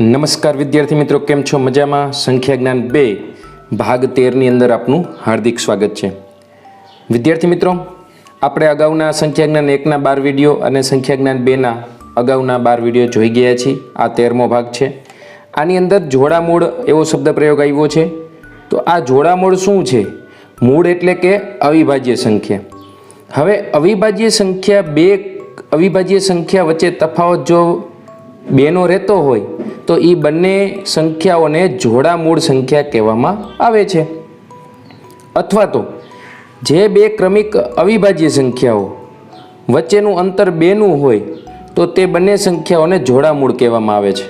નમસ્કાર વિદ્યાર્થી મિત્રો, કેમ છો? મજામાં? સંખ્યા જ્ઞાન 2 ભાગ 13ની અંદર આપનું હાર્દિક સ્વાગત છે. વિદ્યાર્થી મિત્રો, આપણે અગાઉના સંખ્યા જ્ઞાન 1ના 12 વિડીયો અને સંખ્યા જ્ઞાન 2ના અગાઉના 12 વિડીયો જોઈ ગયા છીએ. આ 13મો ભાગ છે. આની અંદર જોડામૂળ એવો શબ્દ પ્રયોગ આવ્યો છે. તો આ જોડામૂળ શું છે? મૂળ એટલે કે અવિભાજ્ય સંખ્યા. હવે અવિભાજ્ય સંખ્યા બે અવિભાજ્ય સંખ્યા વચ્ચે તફાવત જો બેનો રહેતો હોય તો એ બંને સંખ્યાઓને જોડામૂળ સંખ્યા કહેવામાં આવે છે. અથવા તો જે બે ક્રમિક અવિભાજ્ય સંખ્યાઓ વચ્ચેનું અંતર બેનું હોય તો તે બંને સંખ્યાઓને જોડામૂળ કહેવામાં આવે છે.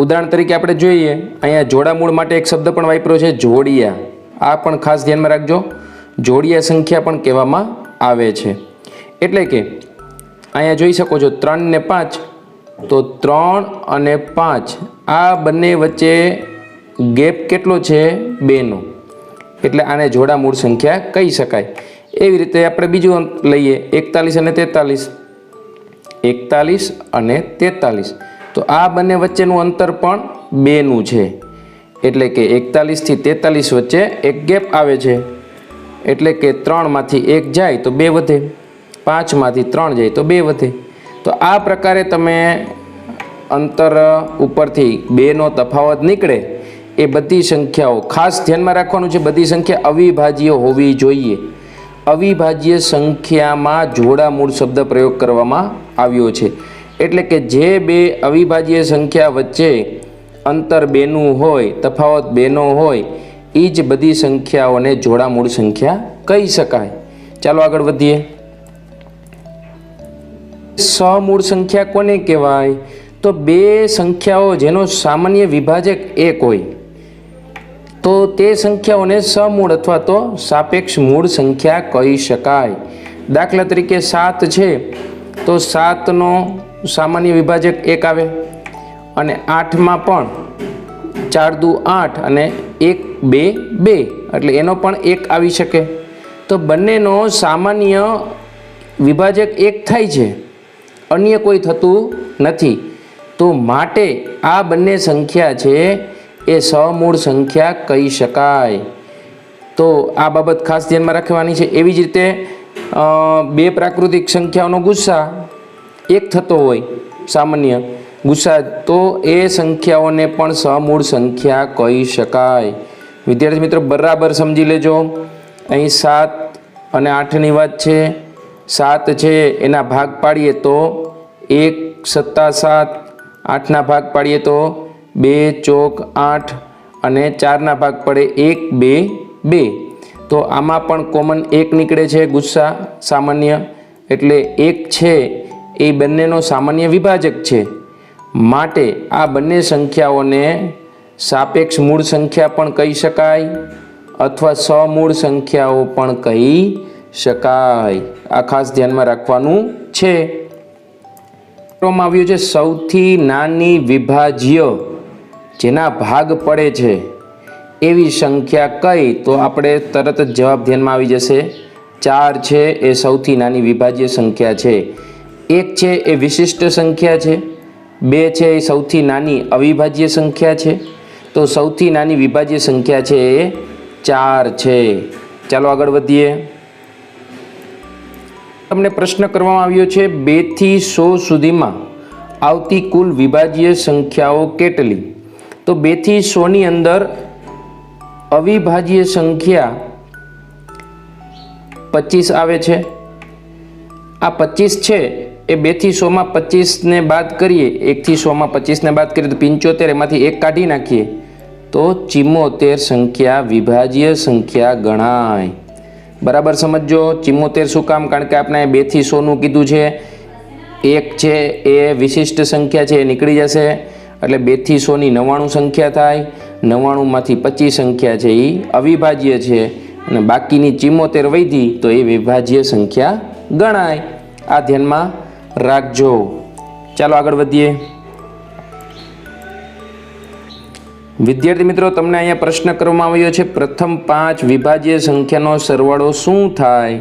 ઉદાહરણ તરીકે આપણે જોઈએ, અહીંયા જોડામૂળ માટે એક શબ્દ પણ વાપર્યો છે, જોડિયા. આ પણ ખાસ ધ્યાનમાં રાખજો, જોડિયા સંખ્યા પણ કહેવામાં આવે છે. એટલે કે અહીંયા જોઈ શકો છો 3 ને 5, તો 3 અને 5 આ બંને વચ્ચે ગેપ કેટલો છે? 2નો. એટલે આને જોડામૂળ સંખ્યા કહી શકાય. એવી રીતે આપણે બીજું લઈએ, 41 અને 43. 41 અને 43, તો આ બંને વચ્ચેનું અંતર પણ 2નું છે. એટલે કે 41 થી 43 વચ્ચે એક ગેપ આવે છે. એટલે કે 3 માંથી 1 જાય તો 2 વધે, 5 માંથી 3 જાય તો 2 વધે. તો આ પ્રકારે તમે અંતર ઉપરથી 2નો તફાવત નીકળે એ બધી સંખ્યાઓ ખાસ ધ્યાનમાં રાખવાનું છે. બધી સંખ્યા અવિભાજ્ય હોવી જોઈએ. અવિભાજ્ય સંખ્યામાં જોડામૂળ શબ્દ પ્રયોગ કરવામાં આવ્યો છે. એટલે કે જે બે અવિભાજ્ય સંખ્યા વચ્ચે અંતર 2નું હોય, તફાવત 2નો હોય, એ જ બધી સંખ્યાઓને જોડામૂળ સંખ્યા કહી શકાય. ચાલો આગળ વધીએ. સમૂળ સંખ્યા કોને કહેવાય? તો બે સંખ્યાઓ જેનો સામાન્ય વિભાજક 1 હોય તો તે સંખ્યાઓને સમૂળ અથવા તો સાપેક્ષ મૂળ સંખ્યા કહી શકાય. દાખલા તરીકે 7 છે તો 7નો સામાન્ય વિભાજક 1 આવે, અને 8માં પણ 4 દુ 8 અને 1 2 2, એટલે એનો પણ 1 આવી શકે. તો બંનેનો સામાન્ય વિભાજક 1 થાય છે, અન્ય કોઈ થતું નથી. તો માટે આ બંને સંખ્યા છે એ સમૂળ સંખ્યા કહી શકાય. તો આ બાબત ખાસ ધ્યાનમાં રાખવાની છે. એવી જ રીતે બે પ્રાકૃતિક સંખ્યાઓનો ગુસ્સા 1 થતો હોય, સામાન્ય ગુસ્સા, તો એ સંખ્યાઓને પણ સમૂળ સંખ્યા કહી શકાય. વિદ્યાર્થી મિત્રો, બરાબર સમજી લેજો. અહીં 7 અને 8ની વાત છે. 7 છે એના ભાગ પાડીએ તો 1 સત્તા 7, 8ના ભાગ પાડીએ તો 2 ચોક 8, અને 4ના ભાગ પડે 1 2 2. તો આમાં પણ કોમન 1 નીકળે છે, ગુસ્સા સામાન્ય. એટલે 1 છે એ બંનેનો સામાન્ય વિભાજક છે. માટે આ બંને સંખ્યાઓને સાપેક્ષ મૂળ સંખ્યા પણ કહી શકાય અથવા સમૂળ સંખ્યાઓ પણ કહી શકાય. આ ખાસ ધ્યાનમાં રાખવાનું છે. આવ્યું છે સૌથી નાની વિભાજ્ય જેના ભાગ પડે છે એવી સંખ્યા કઈ? તો આપણે તરત જ જવાબ ધ્યાનમાં આવી જશે. 4 છે એ સૌથી નાની વિભાજ્ય સંખ્યા છે. 1 છે એ વિશિષ્ટ સંખ્યા છે. 2 છે એ સૌથી નાની અવિભાજ્ય સંખ્યા છે. તો સૌથી નાની વિભાજ્ય સંખ્યા છે એ 4 છે. ચાલો આગળ વધીએ. તમને પ્રશ્ન કરવામાં આવ્યો છે 2 થી 100 સુધીમાં આવતી કુલ વિભાજ્ય સંખ્યાઓ કેટલી? તો 2 થી 100ની અંદર અવિભાજ્ય સંખ્યા 25 આવે છે. આ 25 છે એ 2 થી 100માં 25ને બાદ કરીએ, 1 થી 100માં 25ને બાદ કરીએ તો 75, એમાંથી 1 કાઢી નાખીએ તો 74 સંખ્યા વિભાજ્ય સંખ્યા ગણાય. બરાબર સમજો. 74 શું કામ? કારણ કે આપણે 2 થી 100નું કીધું છે. 1 છે એ વિશિષ્ટ સંખ્યા છે, એ નીકળી જશે. એટલે 2 થી 100ની 99 સંખ્યા થાય. 99માંથી 25 સંખ્યા છે એ અવિભાજ્ય છે, અને બાકીની 74 વધી તો એ વિભાજ્ય સંખ્યા ગણાય. આ ધ્યાનમાં રાખજો. ચાલો આગળ વધીએ. વિદ્યાર્થી મિત્રો, તમને અહીંયા પ્રશ્ન કરવામાં આવ્યો છે પ્રથમ 5 વિભાજ્ય સંખ્યાનો સરવાળો શું થાય?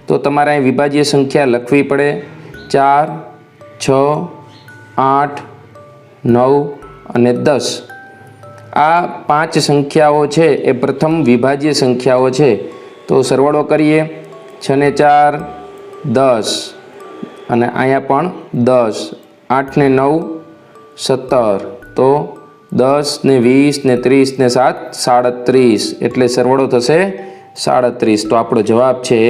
તો તમારે અહીં વિભાજ્ય સંખ્યા લખવી પડે. 4 6 8 9 અને 10. આ 5 સંખ્યાઓ છે એ પ્રથમ વિભાજ્ય સંખ્યાઓ છે. તો સરવાળો કરીએ. 6 ને 4 10 અને અહીંયા પણ 10. 8 ને 9 17. તો 10 ને 20 ને 30 ને 7 37. એટલે સરવાળો થશે 37. તો આપણો જવાબ છે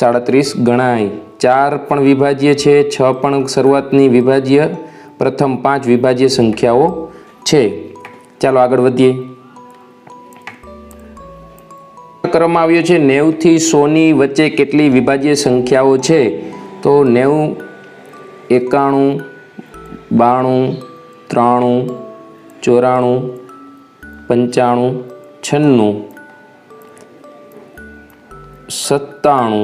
37 ગણાય. 4 પણ વિભાજ્ય છે, 6 પણ શરૂઆતની વિભાજ્ય, પ્રથમ 5 વિભાજ્ય સંખ્યાઓ છે. ચાલો આગળ વધીએ. કરવામાં આવ્યો છે 90 થી 100 ની વચ્ચે કેટલી વિભાજ્ય સંખ્યાઓ છે? તો 90, 91, 92, 93, 94, 95, 96, 97,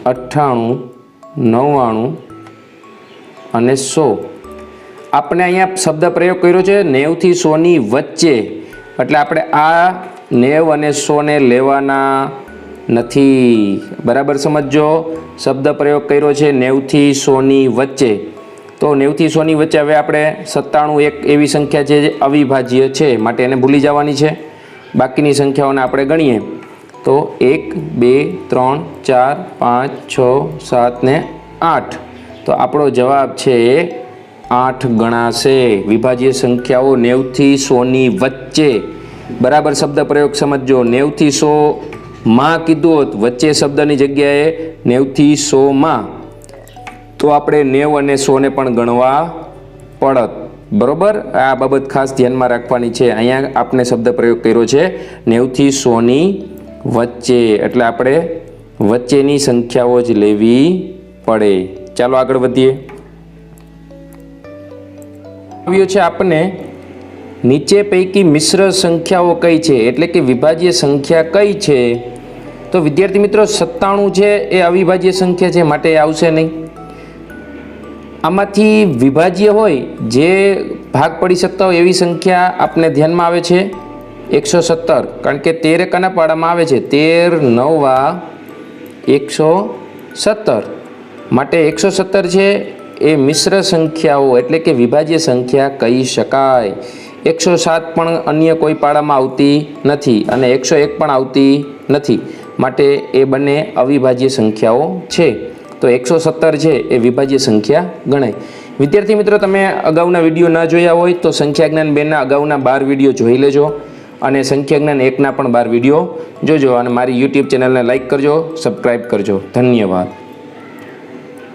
98, 99 અને 100. આપણે અહીંયા શબ્દ પ્રયોગ કર્યો છે 90 થી 100 ની વચ્ચે, એટલે આપણે આ 90 અને 100 ને લેવાના નથી. બરાબર સમજો. શબ્દ પ્રયોગ કર્યો છે 90 થી 100 ની વચ્ચે. તો 90 થી 100 ની વચ્ચે હવે આપણે 97 એક એવી સંખ્યા છે જે અવિભાજ્ય છે, માટે એને ભૂલી જવાની છે. બાકીની સંખ્યાઓને આપણે ગણીએ તો 1, 2, 3, 4, 5, 6, 7 ને 8. તો આપણો જવાબ છે 8 ગણાશે. વિભાજ્ય સંખ્યાઓ 90 થી 100 ની વચ્ચે. બરાબર શબ્દ પ્રયોગ સમજો. 90 થી 100 માં કીધું હોત, વચ્ચે શબ્દની જગ્યાએ 90 થી 100 માં, તો આપણે 90 અને 100 ને પણ ગણવા પડત. બરોબર. આ બાબત ખાસ ધ્યાનમાં રાખવાની છે. અહીંયા આપણે શબ્દ પ્રયોગ કર્યો છે 90 થી 100 ની વચ્ચે, એટલે આપણે વચ્ચેની સંખ્યાઓ જ લેવી પડે. ચાલો આગળ વધીએ. આવ્યો છે આપણને નીચે પૈકી મિશ્ર સંખ્યાઓ કઈ છે, એટલે કે વિભાજ્ય સંખ્યા કઈ છે? તો વિદ્યાર્થી મિત્રો 97 છે એ અવિભાજ્ય સંખ્યા છે, માટે એ આવશે નહીં. આમાંથી વિભાજ્ય હોય, જે ભાગ પડી શકતા હોય એવી સંખ્યા આપને ધ્યાનમાં આવે છે 117, કારણ કે 13 કના પાડામાં આવે છે, 13 9 117. માટે 117 છે એ મિશ્ર સંખ્યાઓ એટલે કે વિભાજ્ય સંખ્યા કહી શકાય. 107 પણ અન્ય કોઈ પાડામાં આવતી નથી અને 101 પણ આવતી નથી, માટે એ બંને અવિભાજ્ય સંખ્યાઓ છે. તો 117 છે એ વિભાજ્ય સંખ્યા ગણાય. વિદ્યાર્થી મિત્રો, તમે અગાઉના વિડીયો ન જોયા હોય તો સંખ્યા જ્ઞાન 2ના અગાઉના 12 વિડીયો જોઈ લેજો અને સંખ્યા જ્ઞાન 1ના પણ 12 વિડીયો જોજો અને મારી યુટ્યુબ ચેનલને લાઇક કરજો, સબસ્ક્રાઈબ કરજો. ધન્યવાદ.